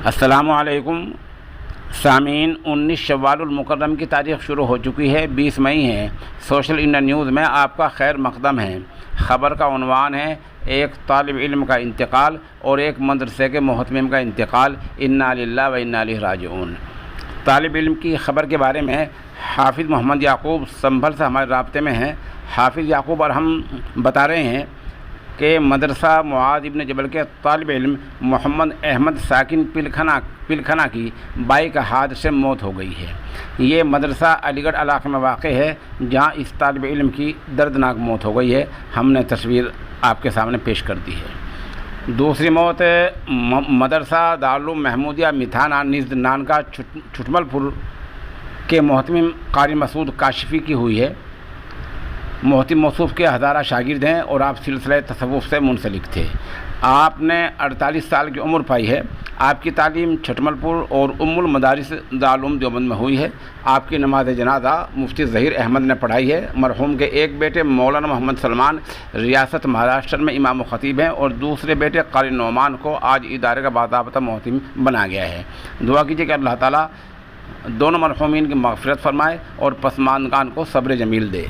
السلام علیکم سامعین، 19 شوال المکرم کی تاریخ شروع ہو چکی ہے، 20 مئی ہے۔ سوشل انڈیا نیوز میں آپ کا خیر مقدم ہے۔ خبر کا عنوان ہے ایک طالب علم کا انتقال اور ایک مدرسے کے محتمم کا انتقال، انا للہ و انا الیہ راجعون۔ طالب علم کی خبر کے بارے میں حافظ محمد یعقوب سنبھل سے ہمارے رابطے میں ہیں۔ حافظ یعقوب اور ہم بتا رہے ہیں کہ مدرسہ معاذ ابن جبل کے طالب علم محمد احمد ساکن پلکھنا کی بائک حادثے سے موت ہو گئی ہے۔ یہ مدرسہ علی گڑھ علاقے میں واقع ہے جہاں اس طالب علم کی دردناک موت ہو گئی ہے۔ ہم نے تصویر آپ کے سامنے پیش کر دی ہے۔ دوسری موت مدرسہ دارالعلوم محمودیہ میتھانا نژد نانکا چھٹمل پور کے محتمم قاری مسعود کاشفی کی ہوئی ہے۔ محتمم موصوف کے ہزارہ شاگرد ہیں اور آپ سلسلہ تصوف سے منسلک تھے۔ آپ نے 48 سال کی عمر پائی ہے۔ آپ کی تعلیم چھٹمل پور اور ام المدارس دارالعلوم دیوبند میں ہوئی ہے۔ آپ کی نماز جنازہ مفتی ظہیر احمد نے پڑھائی ہے۔ مرحوم کے ایک بیٹے مولانا محمد سلمان ریاست مہاراشٹر میں امام و خطیب ہیں اور دوسرے بیٹے قاری نعمان کو آج ادارے کا باضابطہ محتمم بنا گیا ہے۔ دعا کیجیے کہ اللہ تعالیٰ دونوں مرحومین کی مغفرت فرمائے اور پسماندگان کو صبر جمیل دے۔